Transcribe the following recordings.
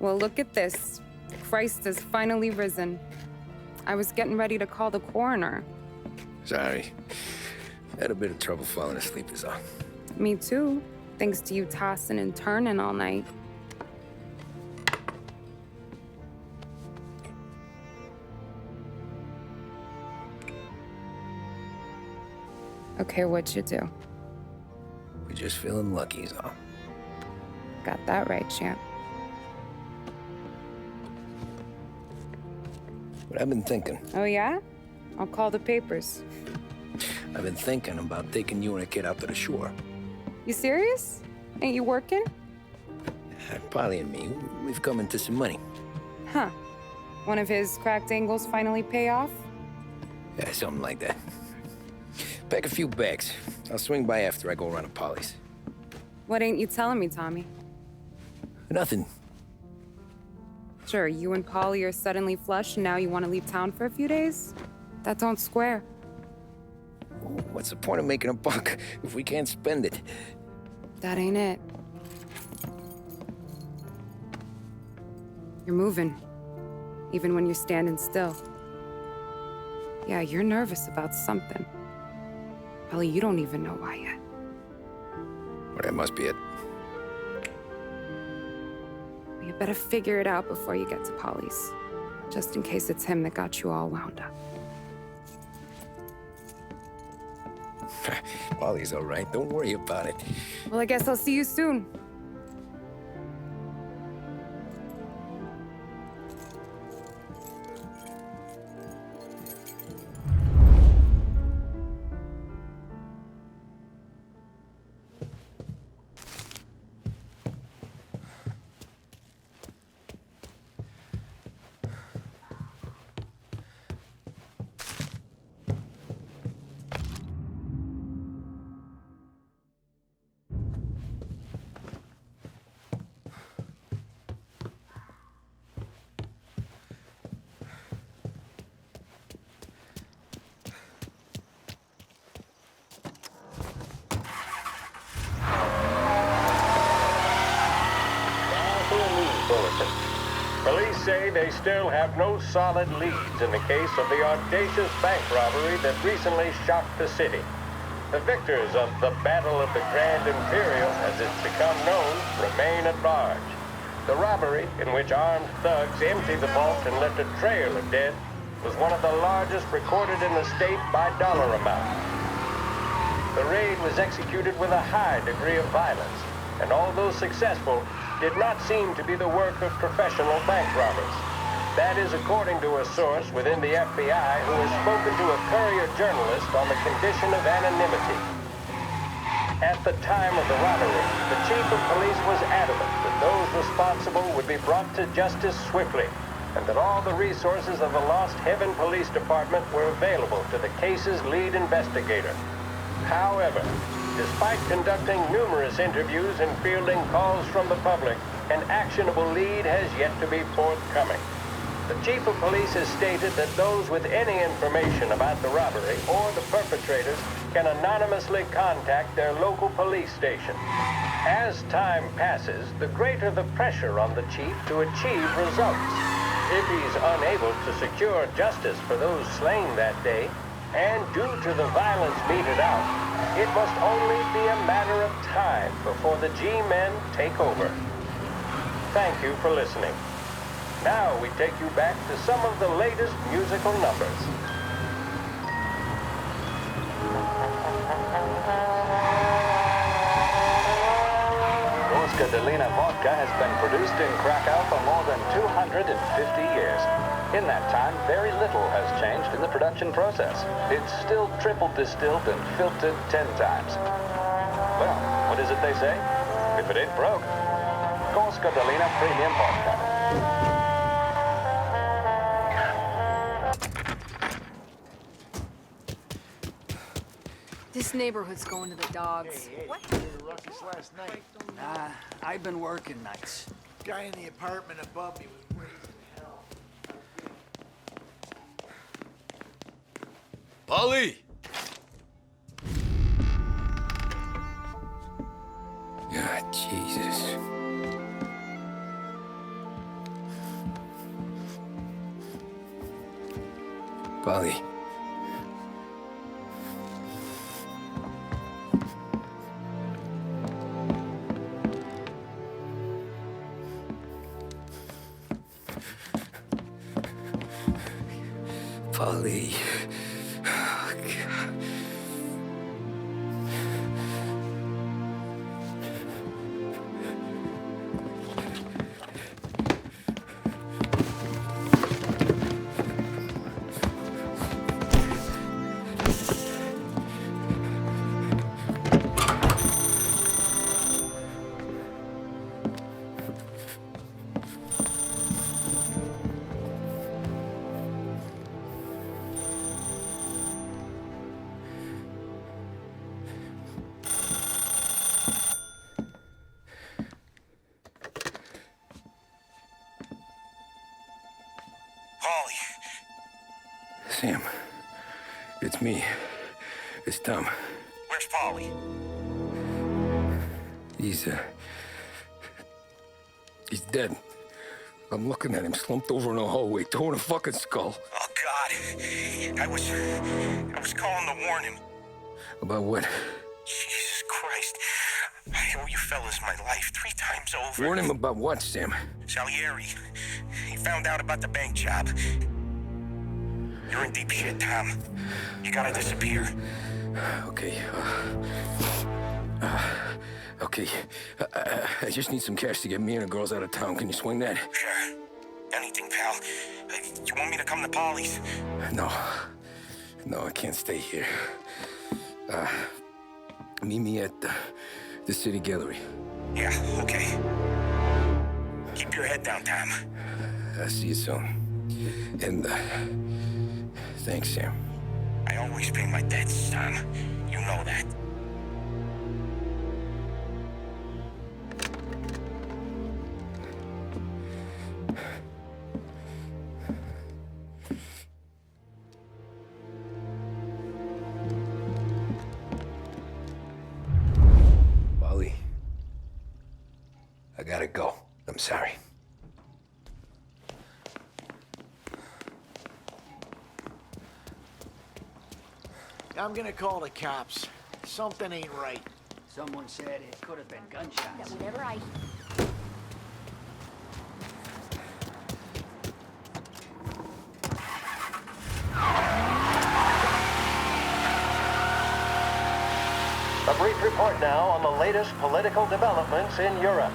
Well, look at this. Christ has finally risen. I was getting ready to call the coroner. Sorry. Had a bit of trouble falling asleep is all. Me too, thanks to you tossing and turning all night. Okay, what'd you do? We're just feeling lucky is all. Got that right, champ. But I've been thinking. Oh, yeah? I'll call the papers. I've been thinking about taking you and a kid out to the shore. You serious? Ain't you working? Polly and me, we've come into some money. Huh. One of his cracked angles finally pay off? Yeah, something like that. Pack a few bags. I'll swing by after I go around to Polly's. What ain't you telling me, Tommy? Nothing. Sure, you and Polly are suddenly flush and now you want to leave town for a few days? That don't square. What's the point of making a buck if we can't spend it? That ain't it. You're moving, even when you're standing still. Yeah, you're nervous about something. Probably you don't even know why yet. Well, that must be it. Well, you better figure it out before you get to Polly's, just in case it's him that got you all wound up. Polly's all right. Don't worry about it. Well, I guess I'll see you soon. Police say they still have no solid leads in the case of the audacious bank robbery that recently shocked the city. The victors of the Battle of the Grand Imperial, as it's become known, remain at large. The robbery, in which armed thugs emptied the vault and left a trail of dead, was one of the largest recorded in the state by dollar amount. The raid was executed with a high degree of violence, and although successful, did not seem to be the work of professional bank robbers. That is according to a source within the FBI who has spoken to a Courier journalist on the condition of anonymity. At the time of the robbery, the chief of police was adamant that those responsible would be brought to justice swiftly, and that all the resources of the Lost Heaven Police Department were available to the case's lead investigator. However, despite conducting numerous interviews and fielding calls from the public, an actionable lead has yet to be forthcoming. The chief of police has stated that those with any information about the robbery or the perpetrators can anonymously contact their local police station. As time passes, the greater the pressure on the chief to achieve results. If he's unable to secure justice for those slain that day, and due to the violence meted out, it must only be a matter of time before the G-men take over. Thank you for listening. Now we take you back to some of the latest musical numbers. Delina vodka has been produced in Krakow for more than 250 years. In that time, very little has changed in the production process. It's still triple distilled and filtered 10 times. Well, what is it they say? If it ain't broke, Gorska Delina Premium Vodka. This neighborhood's going to the dogs. What? You were a ruckus last night. Nah, I've been working nights. Guy in the apartment above me was raising hell. Polly! God, Jesus. Polly. Polly. Oh, God. Polly. Sam, it's me. It's Tom. Where's Polly? He's dead. I'm looking at him slumped over in a hallway, torn a fucking skull. Oh, God. I was calling to warn him. About what? Jesus Christ. I owe you fellas my life 3 times over. Warn him about what, Sam? Salieri. He found out about the bank job. You're in deep shit, Tom. You gotta disappear. Okay. Okay. I just need some cash to get me and the girls out of town. Can you swing that? Sure. Anything, pal. You want me to come to Polly's? No. No, I can't stay here. Meet me at the city gallery. Yeah, okay. Keep your head down, Tom. I'll see you soon. And, thanks, Sam. I always pay my debts, Tom. You know that. Polly. I gotta go. I'm sorry. I'm gonna call the cops. Something ain't right. Someone said it could have been gunshots. Whenever I... A brief report now on the latest political developments in Europe.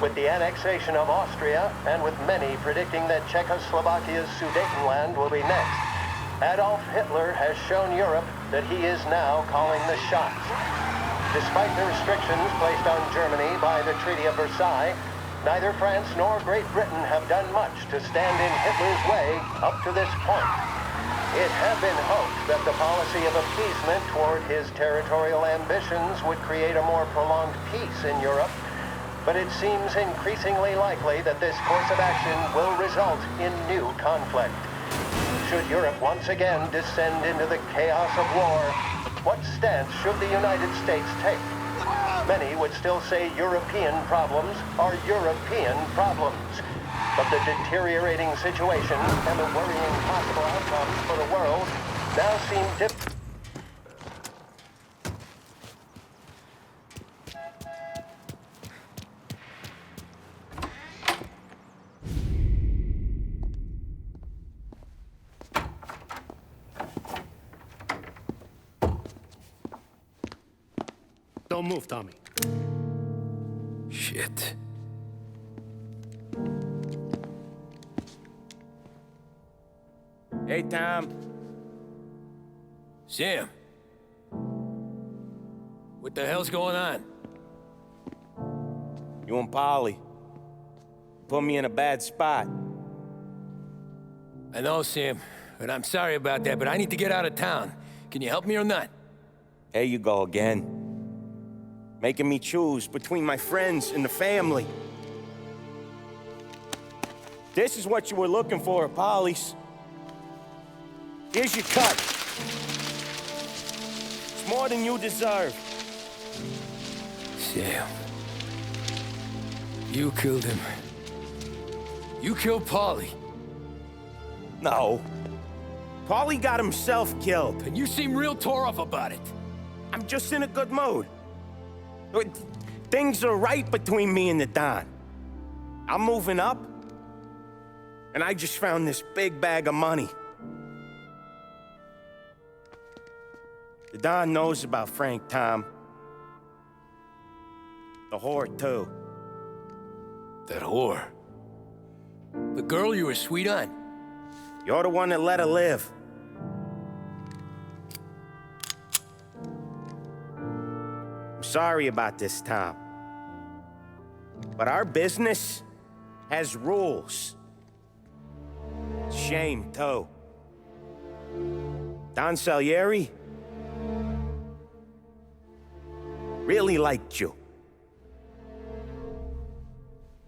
With the annexation of Austria, and with many predicting that Czechoslovakia's Sudetenland will be next, Adolf Hitler has shown Europe that he is now calling the shots. Despite the restrictions placed on Germany by the Treaty of Versailles, neither France nor Great Britain have done much to stand in Hitler's way up to this point. It had been hoped that the policy of appeasement toward his territorial ambitions would create a more prolonged peace in Europe, but it seems increasingly likely that this course of action will result in new conflict. Should Europe once again descend into the chaos of war, what stance should the United States take? Many would still say European problems are European problems. But the deteriorating situation and the worrying possible outcomes for the world now seem Don't move, Tommy. Shit. Hey, Tom. Sam. What the hell's going on? You and Polly put me in a bad spot. I know, Sam, and I'm sorry about that, but I need to get out of town. Can you help me or not? There you go again. Making me choose between my friends and the family. This is what you were looking for at Polly's. Here's your cut. It's more than you deserve. Sam. You killed him. You killed Polly. No. Paulie got himself killed. And you seem real tore up about it. I'm just in a good mood. Things are right between me and the Don. I'm moving up, and I just found this big bag of money. The Don knows about Frank, Tom. The whore, too. That whore? The girl you were sweet on? You're the one that let her live. I'm sorry about this, Tom. But our business has rules. Shame, too. Don Salieri really liked you.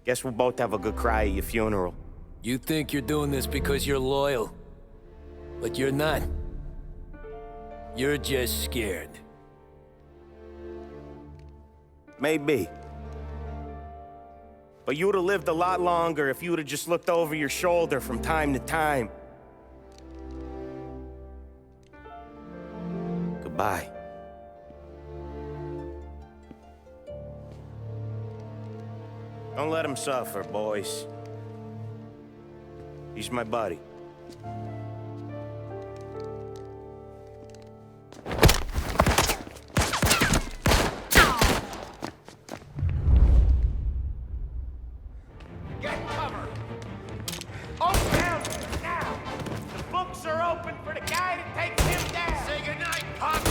Guess we'll both have a good cry at your funeral. You think you're doing this because you're loyal, but you're not. You're just scared. Maybe. But you'd have lived a lot longer if you'd have just looked over your shoulder from time to time. Goodbye. Don't let him suffer, boys. He's my buddy. Get cover! Open now! The books are open for the guy that takes him down! Say goodnight, Pop!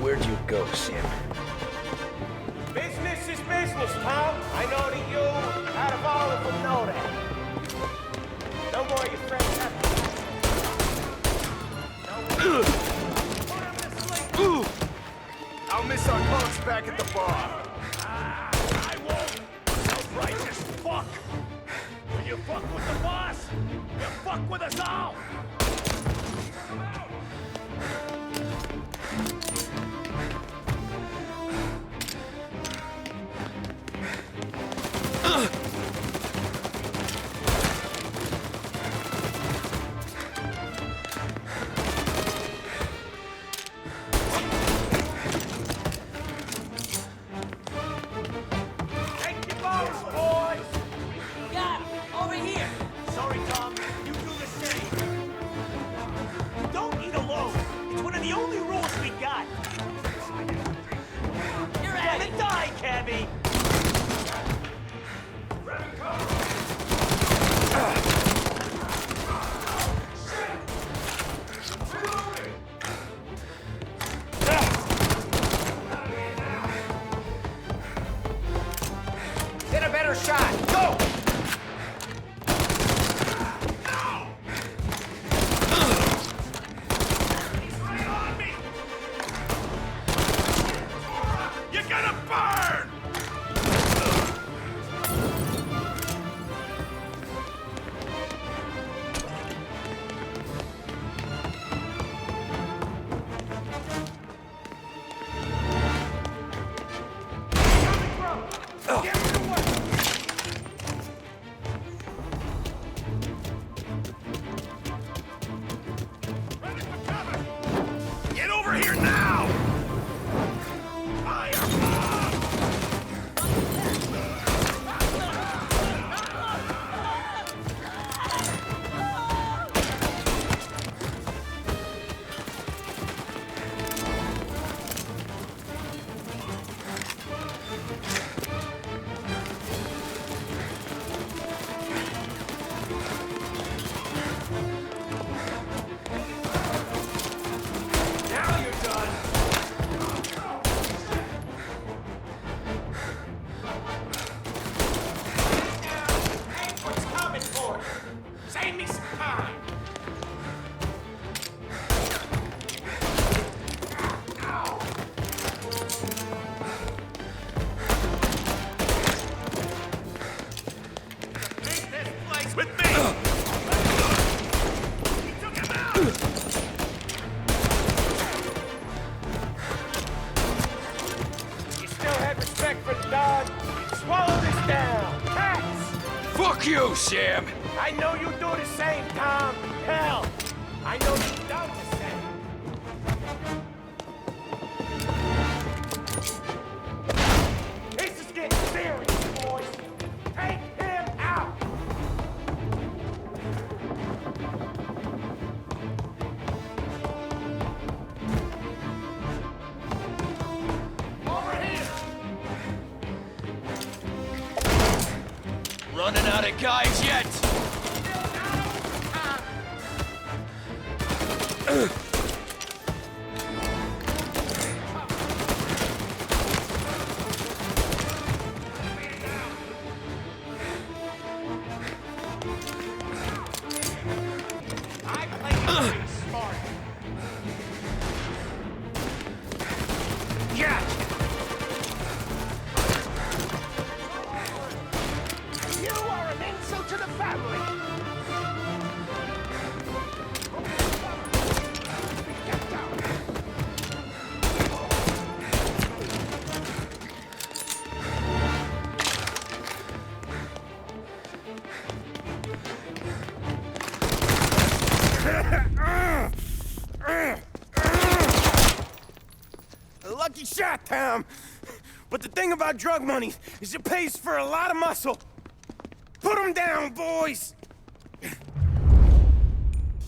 Where'd you go, Sam? Business is business, Tom. I know that you, out of all of them, know that. No more your friends have to... I'll miss our punks back at the bar. I won't! Self-righteous fuck! When you fuck with the boss, you fuck with us all! Sorry, Tom. You do the same. Don't eat alone. It's one of the only rules we got. You're at it. Die, Cabby. Get a better shot. Go! You're gonna burn! Get over here now! Now you're done! you, Sam! I know you do the same, Tom. Hell, I know you've done the same. This is getting serious, boys. Take him out. Over here. Running out of guys yet? I play pretty smart. Yeah! You are an insult to the family. Get down. A lucky shot, Tom. But the thing about drug money is it pays for a lot of muscle. Put them down, boys!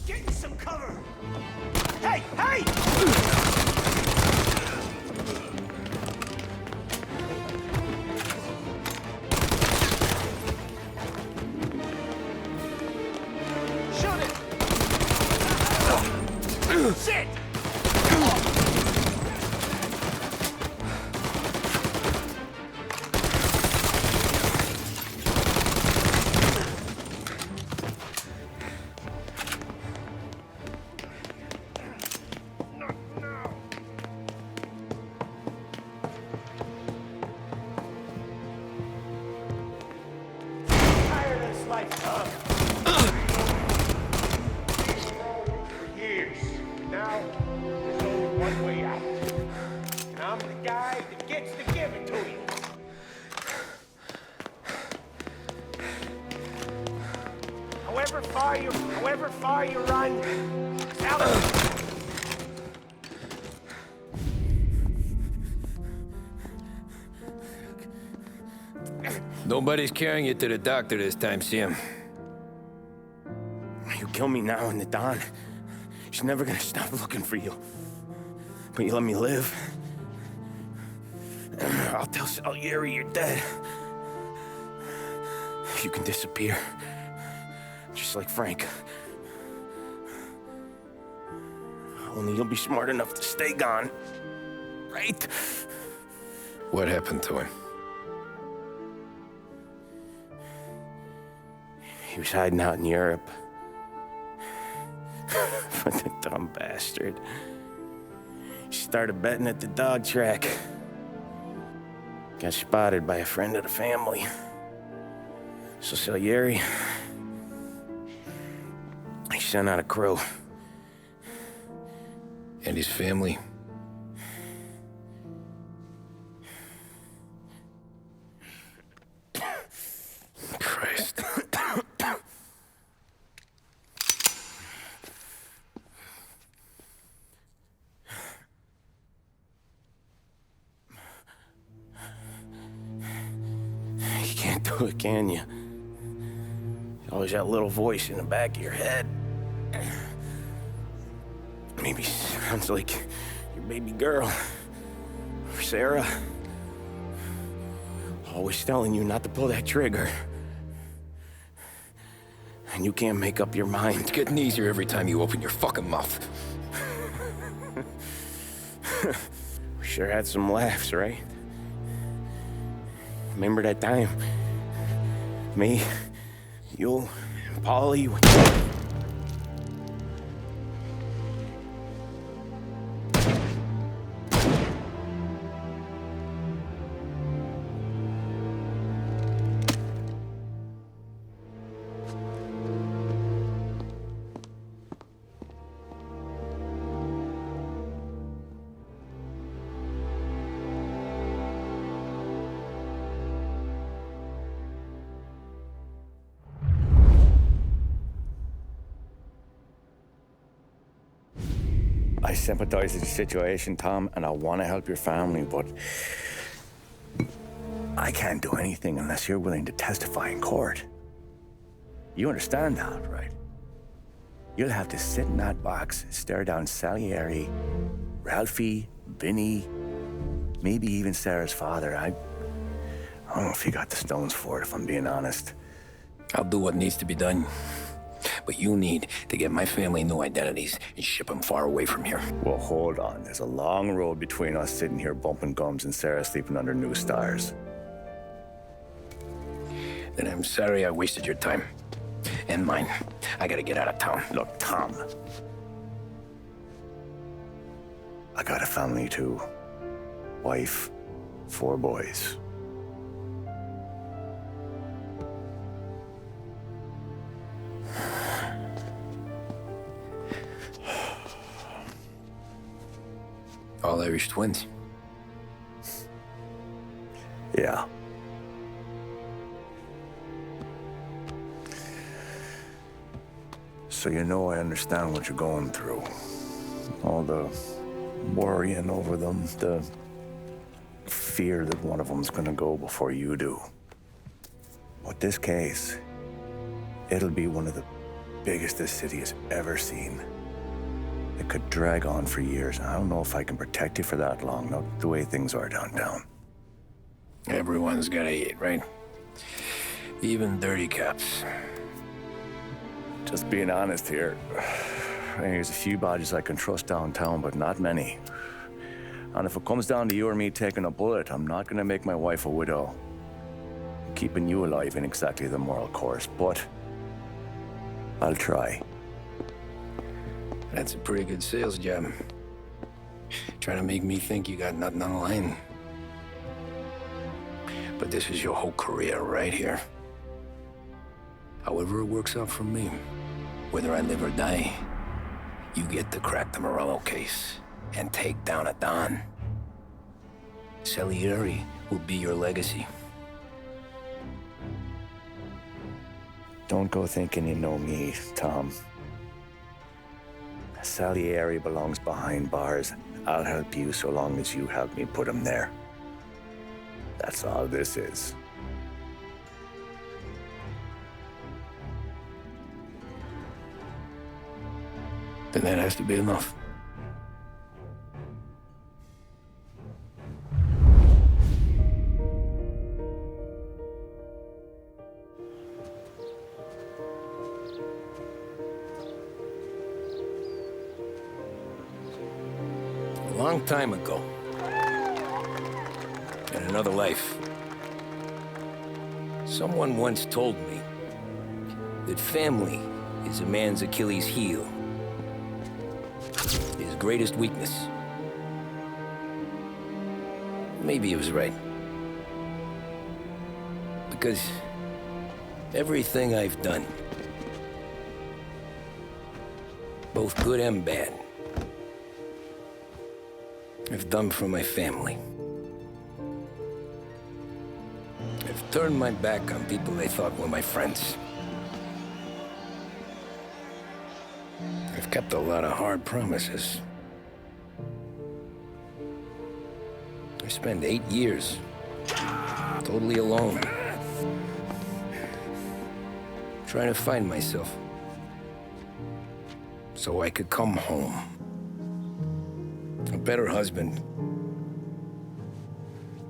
Get some cover. Hey, hey! Shoot it! Shit! Tired of this life, Tom. For years. Now, there's only one way out. And I'm the guy that gets to give it to you. However far you run, tell them. Nobody's carrying you to the doctor this time, Sam. You kill me now in the dawn. She's never gonna stop looking for you. But you let me live. I'll tell Salieri you're dead. You can disappear. Just like Frank. Only you'll be smart enough to stay gone. Right? What happened to him? He was hiding out in Europe. But the dumb bastard. He started betting at the dog track. Got spotted by a friend of the family. So Salieri, he sent out a crew. And his family? Christ. You can't do it, can you? Always that little voice in the back of your head. Maybe sounds like your baby girl. Or Sarah. Always telling you not to pull that trigger. And you can't make up your mind. It's getting easier every time you open your fucking mouth. We sure had some laughs, right? Remember that time? Me, you, and Paulie. I sympathize with the situation, Tom, and I want to help your family, but I can't do anything unless you're willing to testify in court. You understand that, right? You'll have to sit in that box, stare down Salieri, Ralphie, Vinny, maybe even Sarah's father. I don't know if you got the stones for it, if I'm being honest. I'll do what needs to be done. But you need to get my family new identities and ship them far away from here. Well, hold on. There's a long road between us sitting here bumping gums and Sarah sleeping under new stars. Then I'm sorry I wasted your time. And mine. I gotta get out of town. Look, Tom. I got a family too. Wife, 4 boys. All Irish twins. Yeah. So you know I understand what you're going through. All the worrying over them, the fear that one of them's gonna go before you do. But this case, it'll be one of the biggest this city has ever seen. It could drag on for years, and I don't know if I can protect you for that long, not the way things are downtown. Everyone's gotta eat, right? Even dirty cops. Just being honest here, there's a few bodies I can trust downtown, but not many. And if it comes down to you or me taking a bullet, I'm not gonna make my wife a widow. Keeping you alive ain't exactly the moral course, but I'll try. That's a pretty good sales job. Trying to make me think you got nothing on the line. But this is your whole career right here. However it works out for me, whether I live or die, you get to crack the Morello case and take down a Don. Salieri will be your legacy. Don't go thinking you know me, Tom. Salieri belongs behind bars. I'll help you so long as you help me put him there. That's all this is. Then that has to be enough. A long time ago, in another life, someone once told me that family is a man's Achilles heel. His greatest weakness. Maybe he was right. Because everything I've done, both good and bad, I've done for my family. I've turned my back on people they thought were my friends. I've kept a lot of hard promises. I spent 8 years totally alone, trying to find myself so I could come home. A better husband,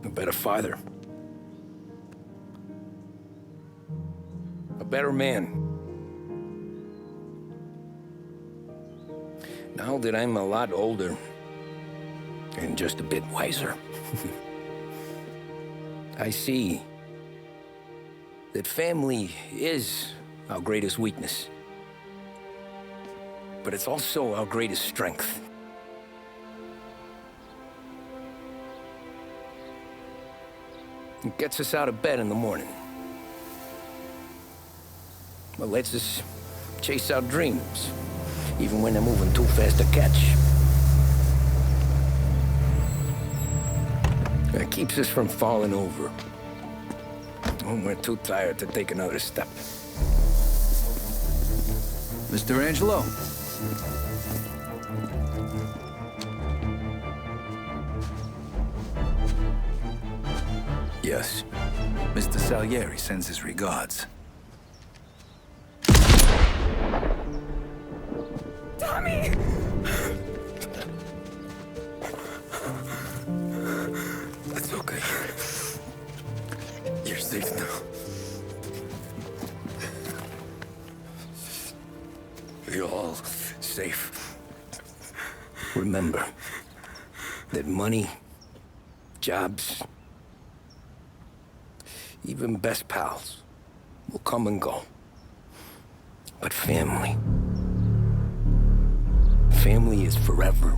a better father, a better man. Now that I'm a lot older and just a bit wiser, I see that family is our greatest weakness, but it's also our greatest strength. It gets us out of bed in the morning. It lets us chase our dreams, even when they're moving too fast to catch. It keeps us from falling over when we're too tired to take another step. Mr. Angelo. Yes. Mr. Salieri sends his regards. Tommy! That's okay. You're safe now. You're all safe. Remember that money, jobs, even best pals will come and go. But family is forever.